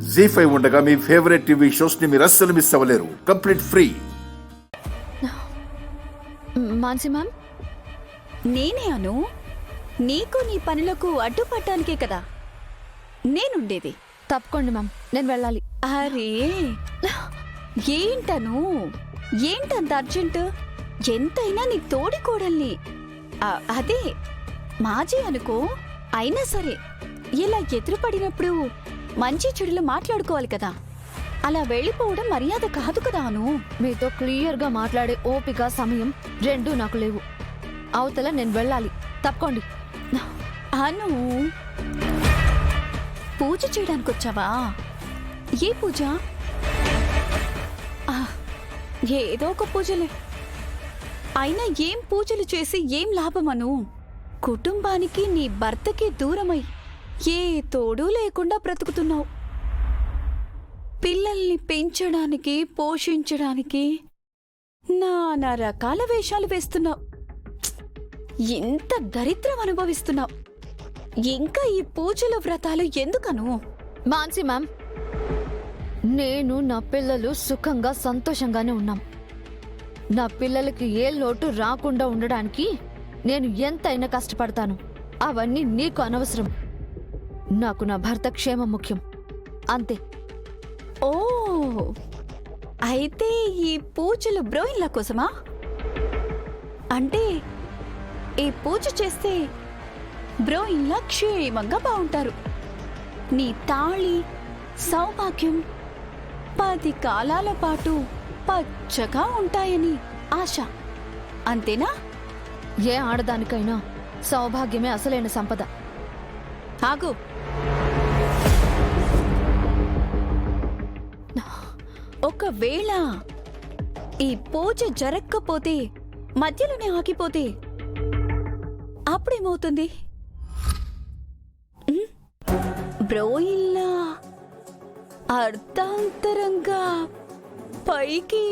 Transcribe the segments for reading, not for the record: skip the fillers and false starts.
జీ5 ఉండగా మీ favourite TV shows ని మీరు అస్సలు మిస్ అవ్వలేరు. Complete free. మాన్సి మ్యామ్, నేనే అను. నీకు నీ పనులకు అడ్డుపడ్డానికే కదా నేనుండేది. తప్పకోండి మ్యామ్, నేను వెళ్ళాలి. అరే ఏంటను, ఏంటంత అర్జెంటు? ఎంతైనా నీ తోడికోడల్ని. అదే మాజీ అనుకో. అయినా సరే ఇలా ఎదురుపడినప్పుడు మంచి చెడులు మాట్లాడుకోవాలి కదా. అలా వెళ్ళిపోవడం మర్యాద కాదు కదా అను. మీతో క్లియర్గా మాట్లాడే ఓపిక, సమయం రెండూ నాకు లేవు. అవతల నేను వెళ్ళాలి. తప్పకోండి. అను, పూజ చేయడానికి వచ్చావా? ఏ పూజ? ఏదో ఒక పూజలే. అయినా ఏం పూజలు చేసి ఏం లాభమను? కుటుంబానికి, నీ భర్తకి దూరమై ఏ తోడు లేకుండా బ్రతుకుతున్నావు. పిల్లల్ని పెంచడానికి, పోషించడానికి నానా రకాల వేషాలు వేస్తున్నావు. ఎంత దరిద్రం అనుభవిస్తున్నావు. ఇంకా ఈ పూజల వ్రతాలు ఎందుకను? మాన్సి మ్యామ్, నేను నా పిల్లలు సుఖంగా, సంతోషంగానే ఉన్నాం. నా పిల్లలకి ఏ లోటు రాకుండా ఉండడానికి నేను ఎంతైనా కష్టపడతాను. అవన్నీ నీకు అనవసరం. నాకు నా భర్త క్షేమం ముఖ్యం, అంతే. ఓ, అయితే ఈ పూజలు బ్రోయిన్ల కోసమా? అంటే ఈ పూజ చేస్తే బ్రోయిన్ల క్షేమంగా బాగుంటారు. నీ తాళి, సౌభాగ్యం 10 కాలాల పాటు పచ్చగా ఉంటాయని ఆశ, అంతేనా? ఏ ఆడదానికైనా సౌభాగ్యమే అసలైన సంపద. ఆగు. ఒకవేళ ఈ పూజ జరగకపోతే, మధ్యలోనే ఆగిపోతే అప్పుడేమవుతుంది? బ్రోయిల్లా అర్ధాంతరంగా పైకి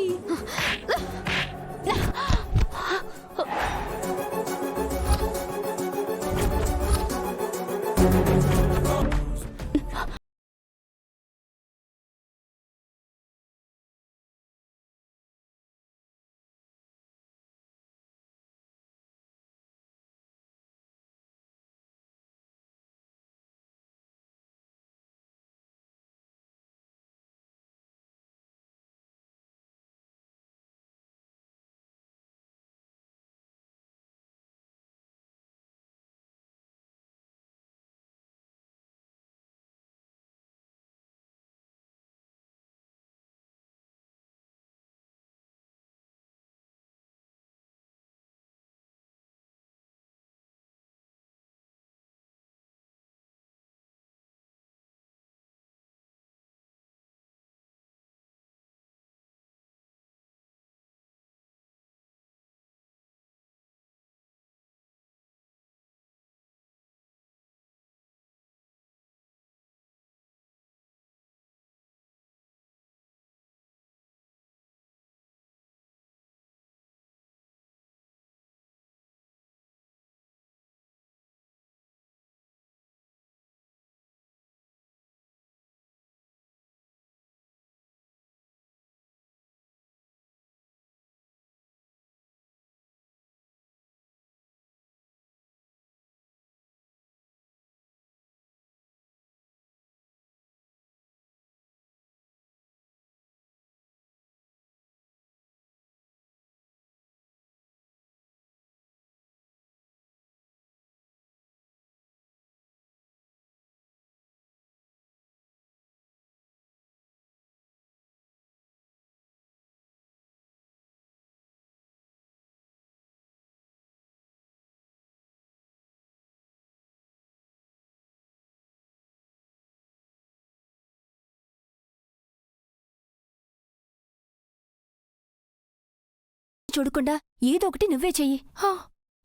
చూడకుండా ఏదో ఒకటి నువ్వే చెయ్యి.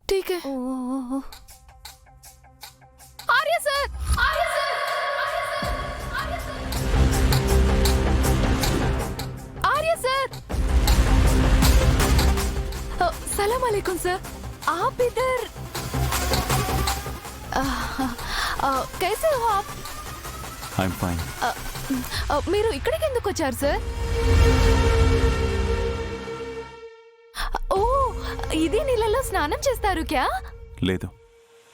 ఠీకే. ఆర్య సార్, ఆర్య సార్, आर्य सर, सलाम अलैकुम सर. आप इधर कैसे हो आप? I'm fine. మీరు ఇక్కడికి ఎందుకు వచ్చారు సార్? ఓ, ఇది నీళ్ళలో స్నానం చేస్తారు క్యా? లేదు,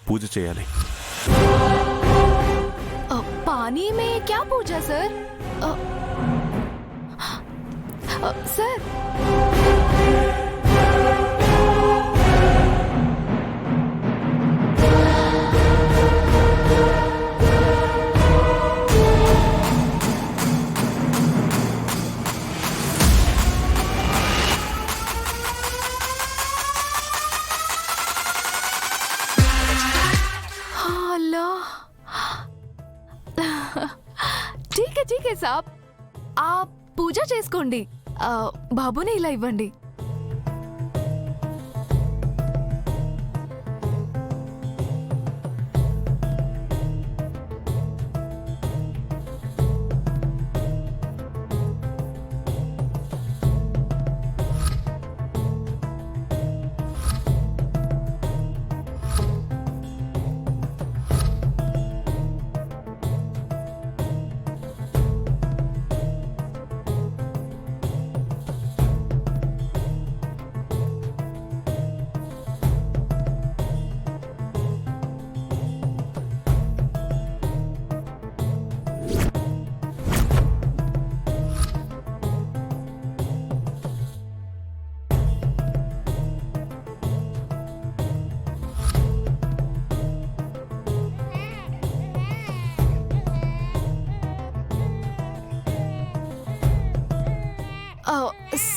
పూజ చేయాలి. పానీ మే క్యా పూజ సార్? సార్ ठीक है साहब, आप పూజ చేసుకోండి. బాబుని ఇలా ఇవ్వండి.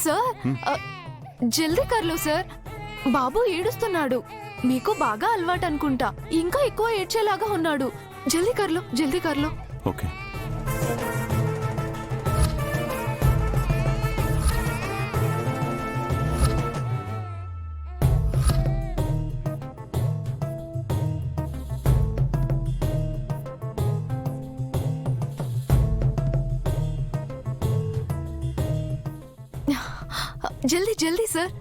సార్ జల్దీ కర్లో సార్, బాబు ఏడుస్తున్నాడు. మీకు బాగా అలవాటు అనుకుంటా, ఇంకా ఎక్కువ ఏడ్చేలాగా ఉన్నాడు. జల్దీ కర్లో, జల్దీ కర్లో. ఓకే. జల్దీ జల్దీ సార్.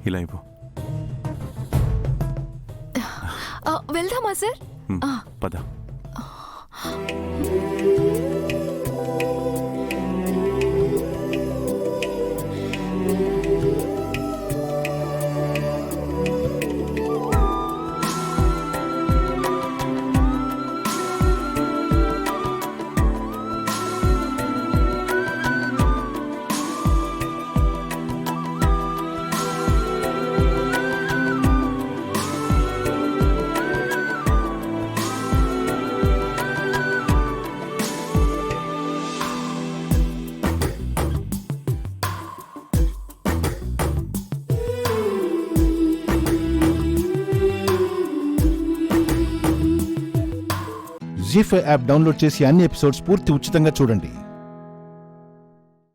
ఇలా ఇవ్వు. వెళ్దామా సార్? పద. జీ5 యాప్ డౌన్లోడ్ చేసి అన్ని ఎపిసోడ్స్ పూర్తి ఉచితంగా చూడండి.